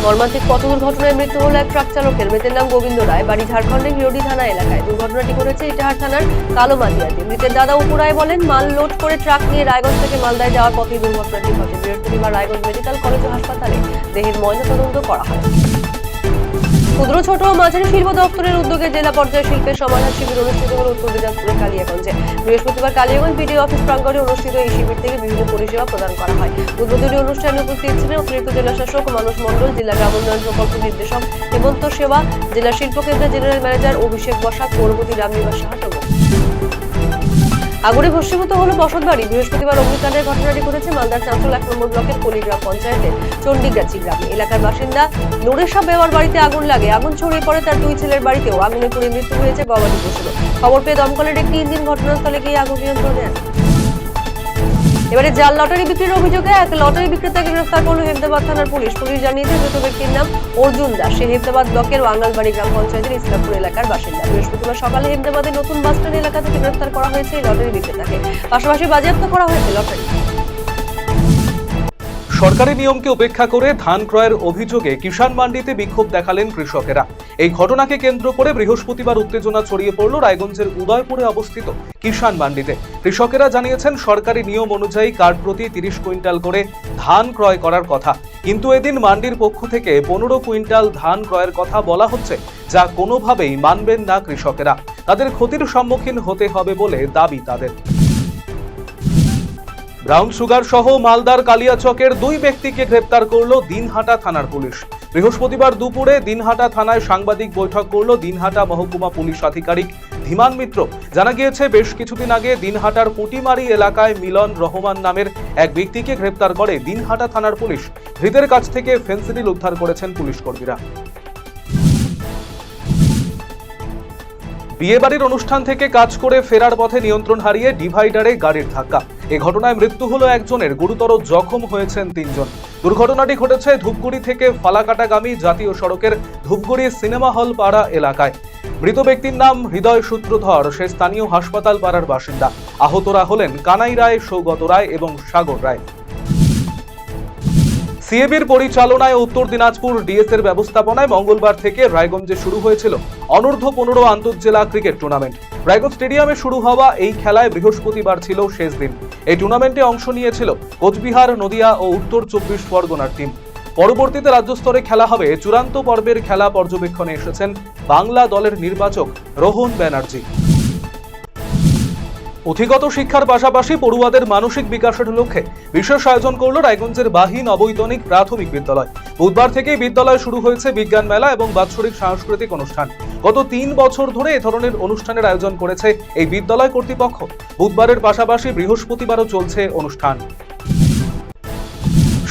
মর্মান্তিক পথ দুর্ঘটনায় মৃত্যু হল এক ট্রাক চালকের। মৃতের নাম গোবিন্দ রায়, বাড়ি ঝাড়খণ্ডের হিরোডি থানা এলাকায়। দুর্ঘটনাটি ঘটেছে ইটাহার থানার কালোমাটিয়াতে। মৃতের দাদা উপু রায় বলেন, মাল লোড করে ট্রাক নিয়ে রায়গঞ্জ থেকে মালদায় যাওয়ার পথে দুর্ঘটনাটি ঘটে। বৃহস্পতিবার রায়গঞ্জ মেডিকেল কলেজ ও হাসপাতালে দেহের ময়নাতদন্ত করা হয়। ক্ষুদ্র, ছোট ও মাঝারি শিল্প দপ্তরের উদ্যোগে জেলা পর্যায়ে শিল্পের সমাধান শিবির অনুষ্ঠিত হল উত্তর দিনাজপুরের কালিয়াগঞ্জে। বৃহস্পতিবার কালিয়াগঞ্জ বিডিও অফিস প্রাঙ্গণে অনুষ্ঠিত এই শিবির থেকে বিভিন্ন পরিষেবা প্রদান করা হয়। উদ্বোধনী অনুষ্ঠানে উপস্থিত ছিলেন অতিরিক্ত জেলা শাসক মানস মণ্ডল, জেলা গ্রাম উন্নয়ন প্রকল্প নির্দেশক হেমন্ত সেবা, জেলা শিল্প কেন্দ্রের জেনারেল ম্যানেজার অভিষেক বসাক, পৌরপতি রামনিবাস সাহা প্রমুখ। আগুনে ভস্মীভূত হল বসতবাড়ি। বৃহস্পতিবার অগ্নিকাণ্ডের ঘটনাটি ঘটেছে মালদার চাঁচল 1 নম্বর ব্লকের কলিগ্রাম পঞ্চায়েতের চণ্ডীগাছি গ্রামে। এলাকার বাসিন্দা নুরেশা বেওয়ার বাড়িতে আগুন লাগে। আগুন ছড়িয়ে পড়ে তার 2 ছেলের বাড়িতেও। আগুনে পুড়ে মৃত্যু হয়েছে গবাদি পশুর। খবর পেয়ে দমকলের একটি ইঞ্জিন ঘটনাস্থলে গিয়ে আগুন নিয়ন্ত্রণে আনে। এবারে জাল লটারি বিক্রির অভিযোগে এক লটারি বিক্রেতাকে গ্রেফতার করল হেমদাবাদ থানার পুলিশ। পুলিশ জানিয়েছে, মৃত ব্যক্তির নাম অর্জুন দাস। সে হেমদাবাদ ব্লকের আঙ্গালবাড়ি গ্রাম পঞ্চায়েতের ইসলামপুর এলাকার বাসিন্দা। বৃহস্পতিবার সকালে হেমদাবাদের নতুন বাসস্ট্যান্ড এলাকা থেকে গ্রেফতার করা হয়েছে এই লটারি বিক্রেতাকে। পাশাপাশি বাজেয়াপ্ত করা হয়েছে লটারি। সরকারি নিয়মকে উপেক্ষা করে ধান ক্রয়ের অভিযোগে কিষাণ মান্ডিতে বিক্ষোভ দেখালেন কৃষকেরা। এই ঘটনাকে কেন্দ্র করে বৃহস্পতিবার উত্তেজনা ছড়িয়ে পড়ল রায়গঞ্জের উদয়পুরে অবস্থিত কিষাণ মান্ডিতে। কৃষকেরা জানিয়েছেন, সরকারি নিয়ম অনুযায়ী কার্ড প্রতি 30 কুইন্টাল করে ধান ক্রয় করার কথা, কিন্তু এদিন মান্ডির পক্ষ থেকে 15 কুইন্টাল ধান ক্রয়ের কথা বলা হচ্ছে, যা কোনোভাবেই মানবেন না কৃষকেরা। তাদের ক্ষতির সম্মুখীন হতে হবে বলে দাবি তাদের। ব্রাউন সুগার সহ মালদার কালিয়াচকের 2 ব্যক্তিকে গ্রেপ্তার করল দিনহাটা থানার পুলিশ। বৃহস্পতিবার দুপুরে দিনহাটা থানায় সাংবাদিক বৈঠক করল দিনহাটা মহকুমা পুলিশ আধিকারিক ধীমান মিত্র। জানা গিয়েছে, বেশ কিছুদিন আগে দিনহাটার পুটিমারি এলাকায় মিলন রহমান নামের এক ব্যক্তিকে গ্রেপ্তার করে দিনহাটা থানার পুলিশ। ধৃতের কাছ থেকে ফেন্সিডিল উদ্ধার করেছেন পুলিশ কর্মীরা। বিয়েবাড়ির অনুষ্ঠান থেকে কাজ করে ফেরার পথে নিয়ন্ত্রণ হারিয়ে ডিভাইডারে গাড়ির ধাক্কা। এ ঘটনায় মৃত্যু হলো একজনের, গুরুতর জখম হয়েছেন 3 জন। দুর্ঘটনাটি ঘটেছে ধূপগুড়ি থেকে ফালাকাটাগামী জাতীয় সড়কের ধূপগুড়ি সিনেমা হল পাড়া এলাকায়। মৃত ব্যক্তির নাম হৃদয় সূত্রধর। সে স্থানীয় হাসপাতাল পাড়ার বাসিন্দা। আহতরা হলেন কানাই রায়, সৌগত রায় এবং সাগর রায়। সিএবির পরিচালনায় উত্তর দিনাজপুর ডিএস এর ব্যবস্থাপনায় মঙ্গলবার থেকে রায়গঞ্জে শুরু হয়েছিল অনূর্ধ্ব 15 আন্তঃজেলা ক্রিকেট টুর্নামেন্ট। রায়গঞ্জ স্টেডিয়ামে শুরু হওয়া এই খেলায় বৃহস্পতিবার ছিল শেষ দিন। এই টুর্নামেন্টে অংশ নিয়েছিল কোচবিহার, নদিয়া ও উত্তর 24 পরগনার টিম। পরবর্তীতে রাজ্য স্তরে খেলা হবে। চূড়ান্ত পর্বের খেলা পর্যবেক্ষণে এসেছেন বাংলা দলের নির্বাচক রোহন ব্যানার্জি। পুঁথিগত শিক্ষার পাশাপাশি পড়ুয়াদের মানসিক বিকাশের লক্ষ্যে বিশেষ আয়োজন করল রায়গঞ্জের বাহিন অবৈতনিক প্রাথমিক বিদ্যালয়। বুধবার থেকেই বিদ্যালয়ে শুরু হয়েছে বিজ্ঞান মেলা এবং বাৎসরিক সাংস্কৃতিক অনুষ্ঠান। গত 3 বছর ধরে এ ধরনের অনুষ্ঠানের আয়োজন করেছে এই বিদ্যালয় কর্তৃপক্ষ। বুধবারের পাশাপাশি বৃহস্পতিবারও চলছে অনুষ্ঠান।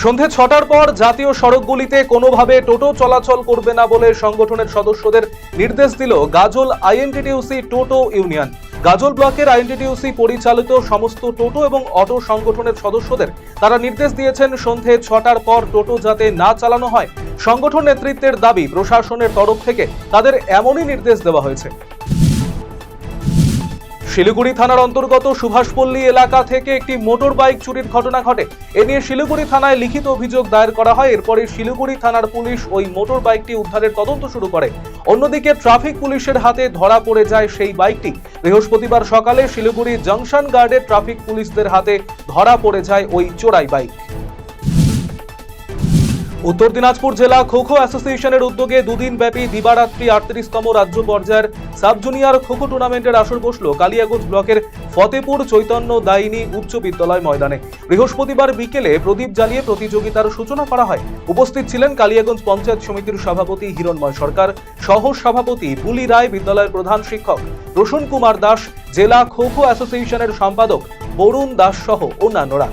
সন্ধে 6টার পর জাতীয় সড়কগুলিতে কোনোভাবে টোটো চলাচল করবে না বলে সংগঠনের সদস্যদের নির্দেশ দিল গাজল আইএনটিটিউসি টোটো ইউনিয়ন। গাজল ব্লকের আইএনটিটিউসি পরিচালিত সমস্ত টোটো এবং অটো সংগঠনের সদস্যদের তারা নির্দেশ দিয়েছেন, সন্ধে 6টার পর টোটো যাতে না চালানো হয়। সংগঠন নেতৃত্বের দাবি, প্রশাসনের তরফ থেকে তাদের এমনই নির্দেশ দেওয়া হয়েছে। শিলিগুড়ি থানার অন্তর্গত সুভাষপল্লী এলাকা থেকে একটি মোটর বাইক চুরির ঘটনা ঘটে। এ নিয়ে শিলিগুড়ি থানায় লিখিত অভিযোগ দায়ের করা হয়। এরপরে শিলিগুড়ি থানার পুলিশ ওই মোটর বাইকটি উদ্ধারের তদন্ত শুরু করে। অন্যদিকে ট্রাফিক পুলিশের হাতে ধরা পড়ে যায় সেই বাইকটি। বৃহস্পতিবার সকালে শিলিগুড়ি জংশন গার্ডের ট্রাফিক পুলিশদের হাতে ধরা পড়ে যায় ওই চোরাই বাইক। উত্তর দিনাজপুর জেলা খো খো অ্যাসোসিয়েশনের উদ্যোগে 2 দিন ব্যাপী দিবারাত্রি 38তম রাজ্য পর্যায়ের সাব জুনিয়র খো খো টুর্নামেন্টের আসর বসল কালিয়াগঞ্জ ব্লকের ফতেপুর চৈতন্য দায়িনী উচ্চ বিদ্যালয় ময়দানে। বৃহস্পতিবার বিকেলে প্রদীপ জ্বালিয়ে প্রতিযোগিতার সূচনা করা হয়। উপস্থিত ছিলেন কালিয়াগঞ্জ পঞ্চায়েত সমিতির সভাপতি হিরণময় সরকার, সহ সভাপতি বুলি রায়, বিদ্যালয়ের প্রধান শিক্ষক রোশন কুমার দাস, জেলা খো খো অ্যাসোসিয়েশনের সম্পাদক বরুণ দাস সহ অন্যান্যরা।